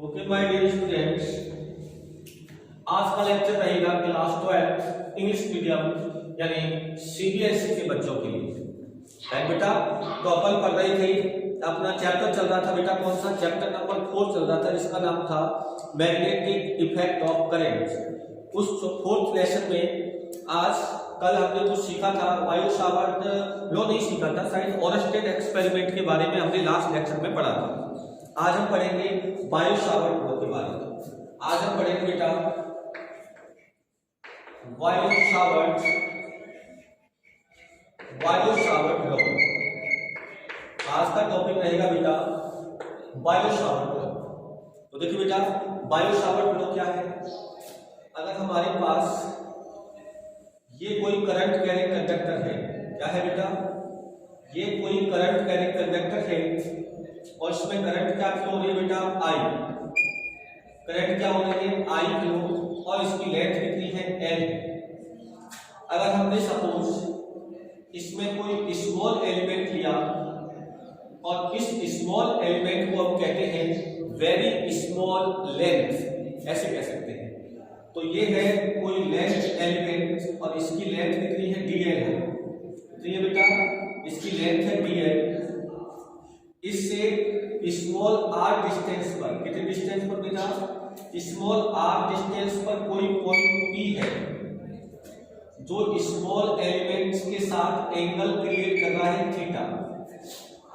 Okay my dear students, आज का lecture रहेगा क्लास 12 इंग्लिश मीडियम यानी सीबीएसई के बच्चों के लिए। राइट बेटा, तो अपन पढ़ रहे थे, अपना चैप्टर चल रहा था बेटा, कौन सा चैप्टर नंबर 4 चल रहा था, जिसका नाम था मैग्नेटिक इफेक्ट ऑफ करंट। उस 4th लेसन में आज कल हमने जो सीखा था बायो सावर्ट लॉ नहीं सीखा था, शायद ओरस्टेड एक्सपेरिमेंट के बारे में हमने लास्ट लेक्चर में पढ़ा था। आज हम पढ़ेंगे बायो सावर्ट लॉ के बारे में। आज हम पढ़ेंगे बेटा बायो सावर्ट लॉ। आज का टॉपिक रहेगा बेटा बायो सावर्ट लॉ। तो देखिए बेटा, बायो सावर्ट लॉ क्या है। अगर हमारे पास ये कोई करंट कैरिंग कंडक्टर है, क्या है बेटा, ये कोई करंट कैरिंग कंडक्टर है और इसमें करंट क्या फ्लो हो रही है बेटा, आई। करंट क्या हो रही है, आई फ्लो, और इसकी लेंथ कितनी है, एल। अगर हमने सपोज इसमें कोई स्मॉल एलिमेंट लिया और इस स्मॉल एलिमेंट को हम कहते हैं वेरी स्मॉल लेंथ, ऐसे कह सकते हैं। तो ये है कोई लेंथ एलिमेंट और इसकी लेंथ कितनी है, dl है। तो ये बेटा इसकी लेंथ है dl। इससे स्मॉल r डिस्टेंस पर, कितने डिस्टेंस पर बेटा, स्मॉल r डिस्टेंस पर कोई पॉइंट p है जो स्मॉल एलिमेंट्स के साथ एंगल क्रिएट कर रहा है थीटा।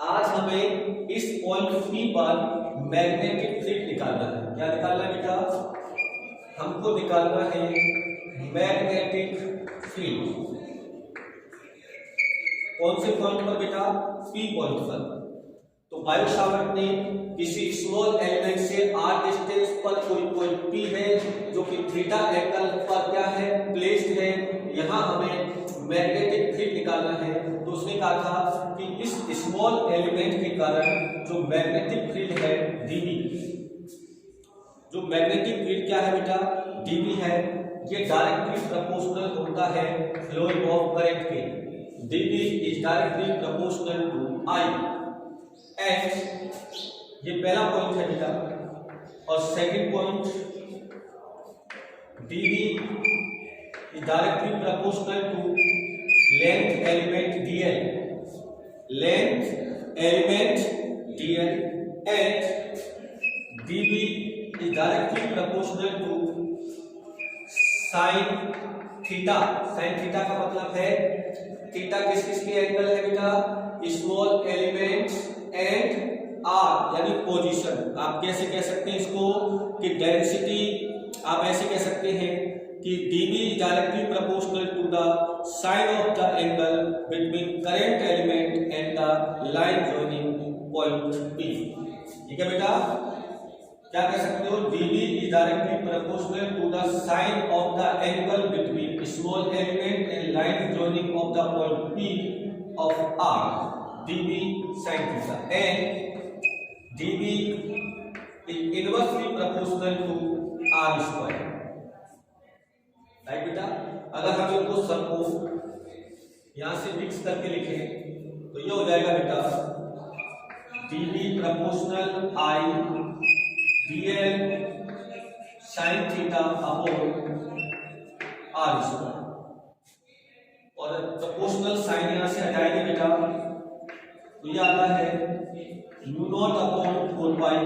आज हमें इस पॉइंट p पर मैग्नेटिक फील्ड निकालना है। क्या निकालना है बेटा, हमको निकालना है मैग्नेटिक फील्ड। कौन से पॉइंट पर बेटा, p पॉइंट पर। तो बायो सावर्ट ने किसी स्मॉल एलिमेंट से r डिस्टेंस पर कोई पॉइंट p है जो कि थीटा एंगल पर क्या है, प्लेस्ड है। यहां हमें मैग्नेटिक फील्ड निकालना है। तो उसने कहा था कि इस स्मॉल एलिमेंट के कारण जो मैग्नेटिक फील्ड है dv, जो मैग्नेटिक फील्ड क्या है बेटा, dv है, ये डायरेक्टली प्रोपोर्शनल होता है फ्लोइंग ऑफ करंट के। dv is directly proportional to I। And ये पहला पॉइंट है बेटा, और second point dv is directly proportional to length element dl, length element dl, and dv is directly proportional to sin theta. sin theta का मतलब है theta किस के एंगल है बेटा, स्मॉल एलिमेंट एंड r यानी पोजीशन। आप कैसे कह सकते हैं इसको कि डेंसिटी, आप ऐसे कह सकते हैं कि dv is directly proportional to the sin of the angle between current element and the line joining point p। ठीक है बेटा, क्या कह सकते हो, dv is directly proportional to the sine of the angle between small element and line joining of the point P of r, dv sin theta, and dv is inversely proportional to r square। Right बेटा, अगर हम इनको सबको यहां से mix करके लिखें तो ये हो जाएगा बेटा dv proportional I dl sin theta upon r square, और प्रोपोर्शनल साइन यहां से हटाएंगे बेटा तो ये आता है u not upon 4 pi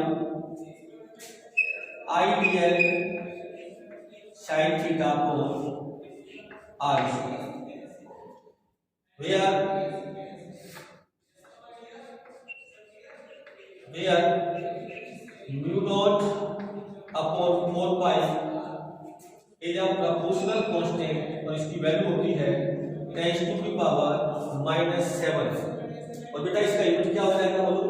I dl sin theta upon r square, where mu naught upon 4 pi is a proportional constant और इसकी वैल्यू होती है 10 टू द पावर -7। और बेटा इसका यूनिट क्या हो जाएगा, बोलो,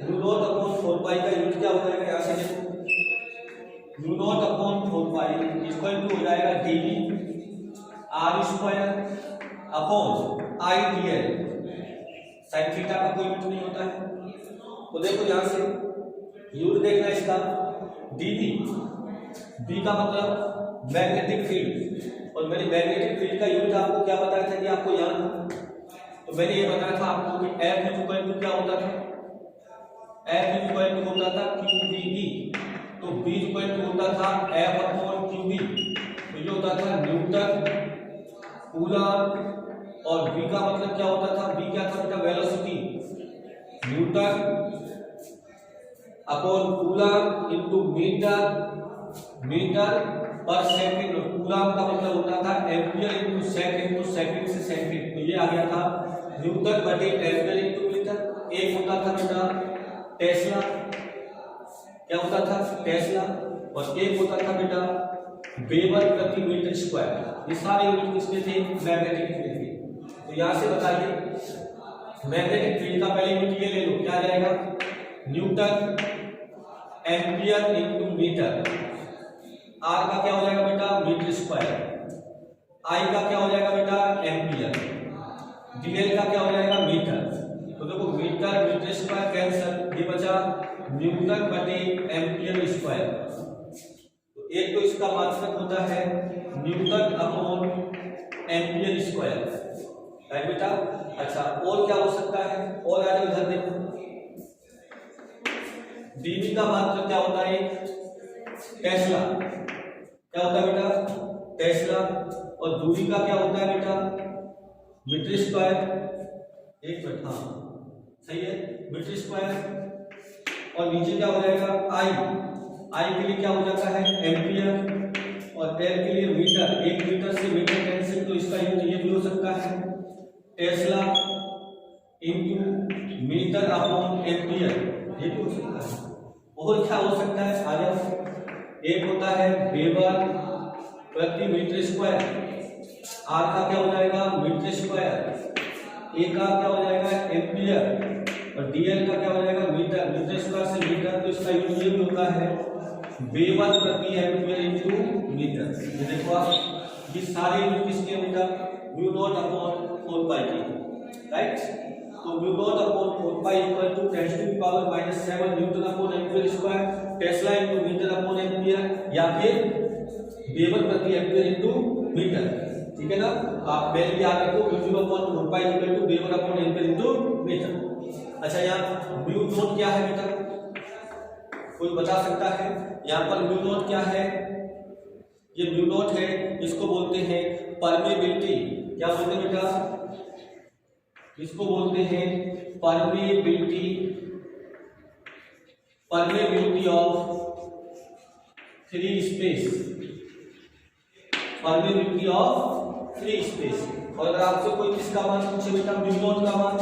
म्यू नॉट अपॉन 4 पाई का यूनिट क्या हो जाएगा, यहां से देखो mu naught upon 4 pi equal to हो जाएगा dv r square upon I dl sin theta का कोई यूनिट नहीं होता है। तो देखो यहां से यूनिट देखना इसका dv, b का मतलब मैग्नेटिक फील्ड, और मैंने मैग्नेटिक फील्ड का यूनिट आपको क्या बताया था कि आपको याद, तो मैंने ये बताया था आपको कि F इज इक्वल टू क्या होता था, F इज इक्वल टू होता था QVB, तो B इज इक्वल टू होता था F अपॉन QB, तो ये होता था न्यूटन कूलम, और V का मतलब क्या होता था, V क्या था बेटा, velocity, newton upon coulomb into metre पर सेकंड, कूलम का मतलब होता था एम्पियर इनटू सेकंड, तो सेकंड से सेकंड, तो ये आ गया था न्यूटन बटे एम्पियर इनटू मीटर। एक होता था बेटा टेस्ला, क्या होता था टेस्ला, और एक होता था बेटा वेबर प्रति मीटर स्क्वायर। ये सारे यूनिट किसके थे, मैग्नेटिक फील्ड के। तो यहां से बताइए मैग्नेटिक फील्ड का पहले यूनिट ये ले लो, क्या आ जाएगा, newton ampere into metre, R का क्या हो जाएगा बेटा मीटर स्क्वायर, आई का क्या हो जाएगा बेटा एम्पियर, डीएल का क्या हो जाएगा मीटर। तो देखो मीटर स्क्वायर कैंसिल, ये बचा न्यूटन बटे एम्पियर स्क्वायर। तो एक तो इसका मात्रक होता है Newton upon ampere square, right बेटा। अच्छा और क्या हो सकता है, और आ जाओ इधर देखो, डीवी का मात्रक क्या होता है टेस्ला, क्या होता है बेटा टेस्ला, और दूरी का क्या होता है बेटा मीटर स्क्वायर, एक मिनट हाँ सही है मीटर स्क्वायर, और नीचे क्या हो जाएगा आई के लिए क्या हो जाता है एम्पियर, और एल के लिए मीटर, एक मीटर से मीटर कैंसिल, तो इसका यूनिट ये भी हो सकता है tesla into metre upon ampere, ये भी हो सकता है। और क्या हो सकता है आ जाओ, एक होता है वेबर प्रति मीटर स्क्वायर, आर का क्या हो जाएगा मीटर स्क्वायर, ए का क्या हो जाएगा एम्पियर, और डीएल का क्या हो जाएगा मीटर स्क्वायर से मीटर, तो इसका यूनिट ये भी होता है वेबर प्रति एम्पियर इनटू मीटर। ये देखो आप ये सारे यूनिट किसके बेटा म्यू नॉट अपॉन 4 पाई के, राइट। तो mu naught upon 4 pi equal to 10 to the power -7 newton upon ampere square, tesla into metre upon ampere, या फिर वेबर प्रति एम्पियर इनटू मीटर, ठीक है ना। आप पहले भी याद रखो mu 0 upon 4 pi equal to weber upon ampere into metre. अच्छा यहाँ म्यू नॉट क्या है बेटा, कोई बता सकता है यहाँ पर म्यू नॉट क्या है, ये म्यू नॉट है, इसको बोलते हैं परमेबिलिटी, क्या बोलते हैं बेटा, इसको बोलते हैं permeability of free space, permeability of free space. और अगर आपसे कोई किसका मान पूछे बेटा म्यू नॉट का मान,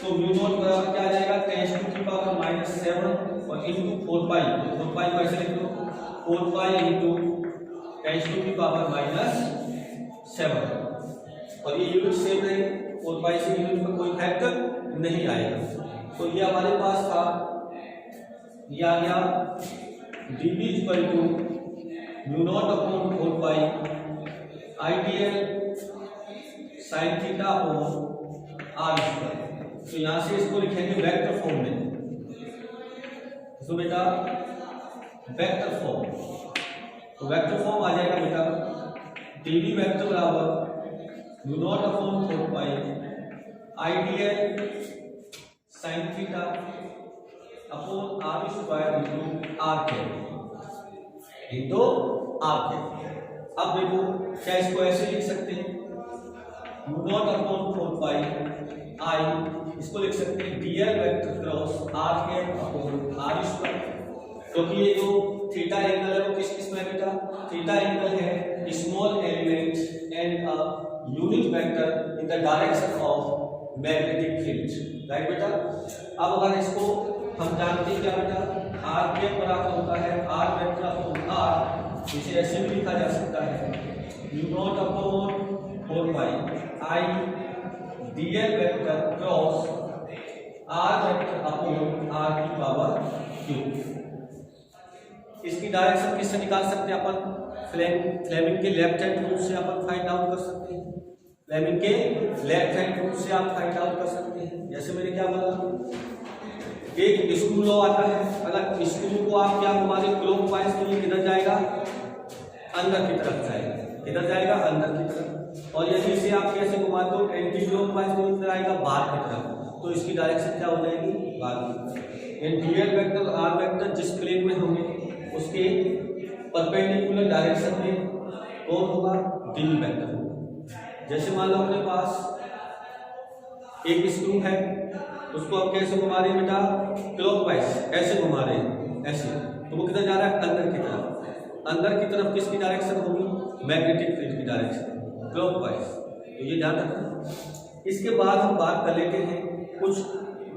तो म्यू नॉट बराबर क्या आ जाएगा 10 टू द पावर -7 और इनटू 4 पाई, 4 पाई कैसे लिख लो 4 pi into 10 to the power -7, और ये यूनिट सेम रहेंगे, 4 पाई से यूनिट में कोई फैक्टर नहीं आएगा। तो ये हमारे पास था, ये आ गया dB equal to mu naught upon 4 pi I dl sine theta upon R square. तो यहां से इसको लिखेंगे वेक्टर फॉर्म में, तो बेटा वेक्टर फॉर्म, तो वेक्टर फॉर्म आ जाएगा बेटा dB वेक्टर बराबर mu naught upon 4 pi I dl sine theta upon R square into R के। अब देखो क्या इसको ऐसे लिख सकते हैं mu naught upon 4 pi I, इसको लिख सकते हैं डीएल वेक्टर क्रॉस आर के अपॉन आर स्क्वायर, क्योंकि ये जो थीटा एंगल है वो किस में है बेटा, थीटा एंगल है small element and a unit vector in the direction of magnetic field, right बेटा। अब अगर इसको हम जानते हैं क्या बेटा आर के बराबर होता है आर वेक्टर अपॉन आर, इसे ऐसे भी लिखा जा सकता है mu naught upon 4 pi I DL vector cross R vector upon R की पावर क्यू। इसकी डायरेक्शन किससे निकाल सकते हैं अपन, फ्लेमिंग के लेफ्ट हैंड रूल से अपन फाइंड आउट कर सकते हैं, फ्लेमिंग के लेफ्ट हैंड रूल से आप फाइंड आउट कर सकते हैं। जैसे मैंने क्या बोला, एक स्क्रू लॉ आता है, अगर स्क्रू को आप क्या घुमा दें क्लॉकवाइज, तो ये किधर जाएगा अंदर की तरफ जाएगा, किधर जाएगा अंदर की तरफ। और यदि इसे आप कैसे घुमाते हो एंटी क्लॉकवाइज की आएगा बाहर की तरफ, तो इसकी डायरेक्शन क्या हो जाएगी बाहर की तरफ। डीएल वेक्टर आर वेक्टर जिस प्लेन में होंगे उसके परपेंडिकुलर डायरेक्शन में कौन होगा डीवी वेक्टर होगा। जैसे मान लो अपने पास एक स्क्रू है, उसको आप कैसे घुमा रहे हैं बेटा क्लॉकवाइज, ऐसे घुमा रहे हैं ऐसे, तो वो किधर जा रहा है अंदर की तरफ। अंदर की तरफ किसकी डायरेक्शन होगी मैग्नेटिक फील्ड की डायरेक्शन क्लॉकवाइज, तो ये ध्यान रखना। इसके बाद हम बात कर लेते हैं कुछ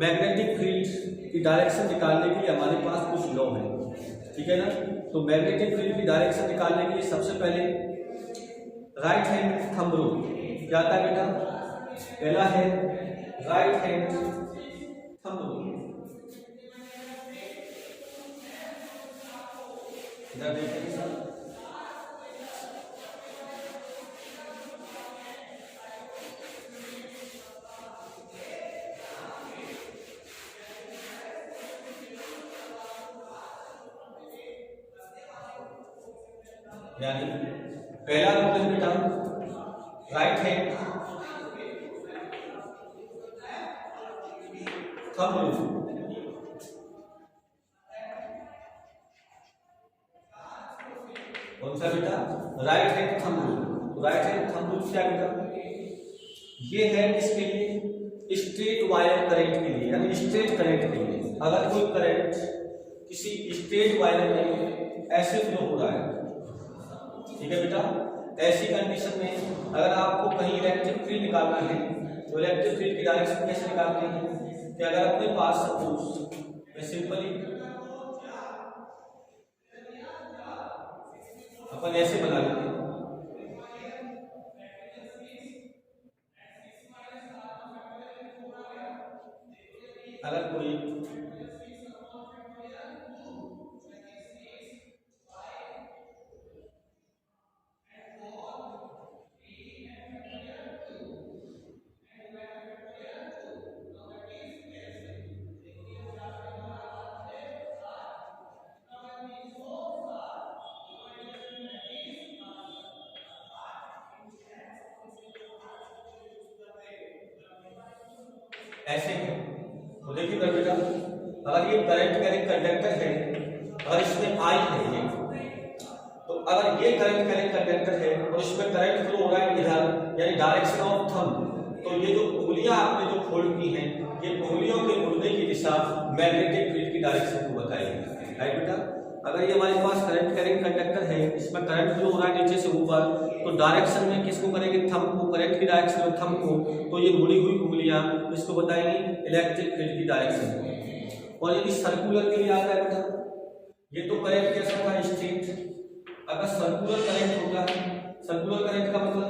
मैग्नेटिक फील्ड की डायरेक्शन निकालने के लिए हमारे पास कुछ लॉ है, ठीक है ना। तो मैग्नेटिक फील्ड की डायरेक्शन निकालने के लिए सबसे पहले राइट हैंड थंब रूल क्या आता है बेटा, पहला है राइट हैंड थंब रूल। इधर देखिए सर, यानी पहला रूल है बेटा राइट हैंड थंब रूल। कौन सा बेटा right hand thumb rule. Right hand thumb rule क्या बेटा, ये है किसके लिए स्ट्रेट वायर करंट के लिए, यानी स्ट्रेट करंट के लिए। अगर कोई करंट किसी स्ट्रेट वायर में ऐसे फ्लो हो रहा है, ठीक है बेटा, ऐसी कंडीशन में अगर आपको कहीं इलेक्ट्रिक फील्ड निकालना है तो इलेक्ट्रिक फील्ड की डायरेक्शन कैसे निकालते हैं कि अगर अपने पास सपोज सिंपली अपन ऐसे बना लेते हैं, अगर कोई ऐसे है, तो देखिए बेटा अगर ये करंट का एक कंडक्टर है, अगर इसमें आई है ये, तो अगर ये करंट का एक कंडक्टर है और इसमें करंट फ्लो हो रहा है इधर यानी डायरेक्शन ऑफ थंब, तो ये जो उंगलियां आपने जो फोल्ड की हैं ये उंगलियों के मुड़ने की दिशा मैग्नेटिक फील्ड की डायरेक्शन को बताएगी, राइट बेटा। अगर ये हमारे पास करंट कैरिंग कंडक्टर है, इसमें करंट फ्लो हो रहा है नीचे से ऊपर, तो डायरेक्शन में किसको करेंगे थंब को, करंट की डायरेक्शन में थंब को, तो ये मुड़ी हुई उंगलियां इसको बताएंगी इलेक्ट्रिक फील्ड की डायरेक्शन को। और यदि सर्कुलर के लिए आता है बेटा, ये तो करंट कैसा था स्ट्रेट, अगर सर्कुलर करंट होता है, सर्कुलर करंट का मतलब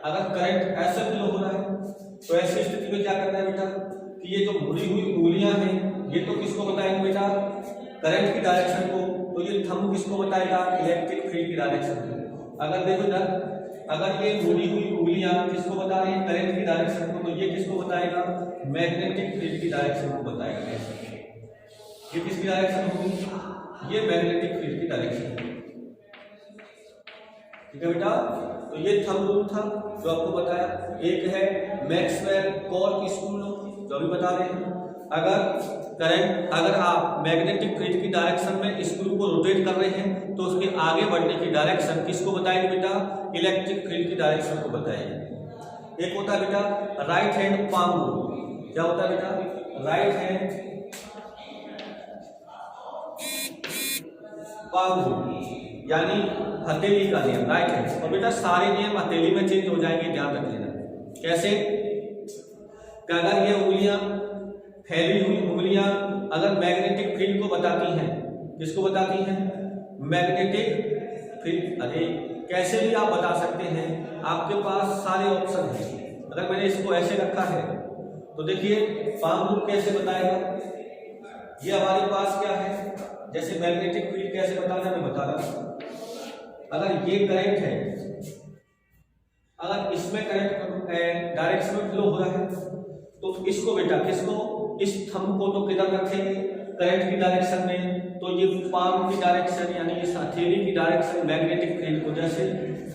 अगर करंट ऐसे फ्लो हो रहा है तो ऐसी स्थिति में क्या करना है बेटा कि ये जो मुड़ी हुई उंगलियां हैं ये तो किसको बताएंगे बेटा करंट की डायरेक्शन को, तो ये थंब किसको बताएगा इलेक्ट्रिक फील्ड की डायरेक्शन को। अगर देखो ना, अगर ये मुड़ी हुई उंगलियां किसको बता रही है करंट की डायरेक्शन को, तो ये किसको बताएगा मैग्नेटिक फील्ड की डायरेक्शन को बताएगा। ये किसकी डायरेक्शन होगी, ये मैग्नेटिक फील्ड की डायरेक्शन, ठीक है बेटा। तो ये थंब रूल था जो आपको बताया। एक है मैक्सवेल कॉर्क स्क्रू लॉ जो अभी बता रहे हैं, अगर आप मैग्नेटिक फील्ड की डायरेक्शन में स्क्रू को रोटेट कर रहे हैं तो उसके आगे बढ़ने की डायरेक्शन किसको बताएंगे बेटा इलेक्ट्रिक फील्ड की डायरेक्शन को बताएंगे। एक होता है बेटा राइट हैंड पाम रूल, क्या होता है बेटा राइट हैंड पाम रूल यानी हथेली का नियम, राइट हैंड। और बेटा सारे नियम हथेली में चेंज हो जाएंगे, ध्यान रख लेना। कैसे, अगर ये उंगलियां फैली हुई उंगलियां अगर मैग्नेटिक फील्ड को बताती हैं, किसको बताती हैं मैग्नेटिक फील्ड, अरे कैसे भी आप बता सकते हैं, आपके पास सारे ऑप्शन हैं। अगर मैंने इसको ऐसे रखा है तो देखिए पाम रूल कैसे बताएगा, ये हमारे पास क्या है, जैसे मैग्नेटिक फील्ड कैसे बताना मैं बता रहा हूं। अगर ये करंट है, अगर इसमें करंट डायरेक्शन में फ्लो हो रहा है तो इसको बेटा किसको इस थंब को तो किधर रखेंगे करंट की डायरेक्शन में, तो ये पाम की डायरेक्शन यानी इस हथेली की डायरेक्शन मैग्नेटिक फील्ड को, जैसे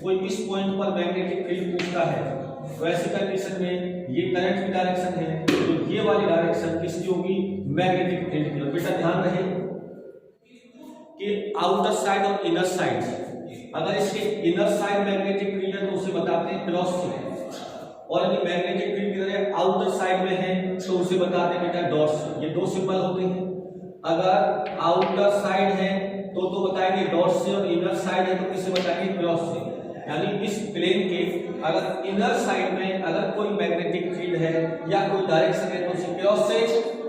कोई इस पॉइंट पर मैग्नेटिक फील्ड पूछता है तो ऐसी कंडीशन में ये करंट की डायरेक्शन है, तो ये वाली डायरेक्शन किसकी होगी, मैग्नेटिक फील्ड की। और बेटा ध्यान रहे कि आउटर साइड और इनर साइड, अगर इसके इनर साइड मैग्नेटिक फील्ड है तो उसे बताते हैं क्रॉस से, और यदि मैग्नेटिक फील्ड की तरह आउटर साइड में है तो उसे बताते हैं बेटा डॉट से। ये दो सिंबल होते हैं, अगर आउटर साइड है तो बताएंगे डॉट से, और इनर साइड है तो किसे बताएंगे क्रॉस से। यानी इस प्लेन के अगर इनर साइड में अगर कोई मैग्नेटिक फील्ड है या कोई डायरेक्शन है तो उसे क्रॉस से,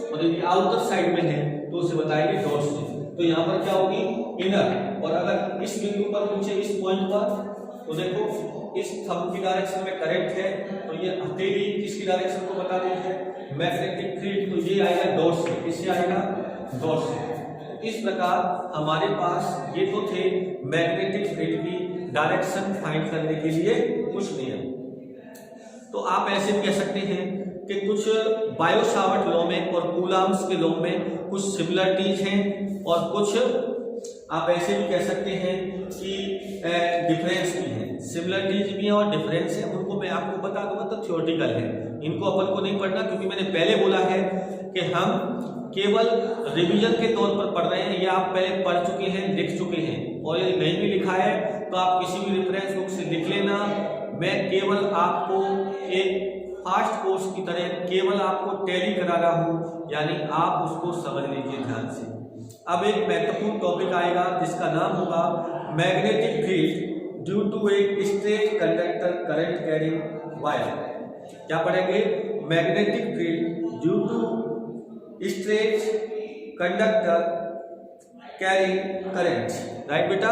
और यदि आउटर साइड में है तो उसे बताएंगे डॉट से। तो यहाँ पर क्या होगी, इनर। और अगर इस बिंदु पर पूछे इस पॉइंट पर, तो देखो इस थंब की डायरेक्शन में करंट है, तो ये हथेली किसकी डायरेक्शन को बता रही है, मैग्नेटिक फील्ड, तो ये आएगा डॉट से। किससे आएगा, डॉट से। इस प्रकार हमारे पास ये तो थे मैग्नेटिक फील्ड की डायरेक्शन फाइंड करने के लिए कुछ नियम। तो आप ऐसे भी कह सकते हैं कि कुछ बायो सावर्ट लॉ में और कूलॉम्स के लॉ में कुछ सिमिलरिटीज हैं, और कुछ आप ऐसे भी कह सकते हैं कि डिफरेंस भी है। सिमिलरिटीज भी है और डिफरेंस है, उनको मैं आपको बता दूंगा, तो थ्योरेटिकल है, इनको अपन को नहीं पढ़ना, क्योंकि मैंने पहले बोला है कि हम केवल रिवीजन के तौर पर पढ़ रहे हैं, या आप पहले पढ़ चुके हैं, लिख चुके हैं, और यदि नहीं भी लिखा है तो आप किसी भी रेफरेंस बुक से लिख लेना। मैं केवल आपको एक फास्ट कोर्स की तरह केवल आपको टैली करा रहा हूँ, यानी आप उसको समझ लीजिए ध्यान से। अब एक महत्वपूर्ण टॉपिक आएगा जिसका नाम होगा magnetic field due to a straight conductor current carrying wire. क्या पढ़ेंगे, magnetic field due to straight conductor carrying current, right बेटा।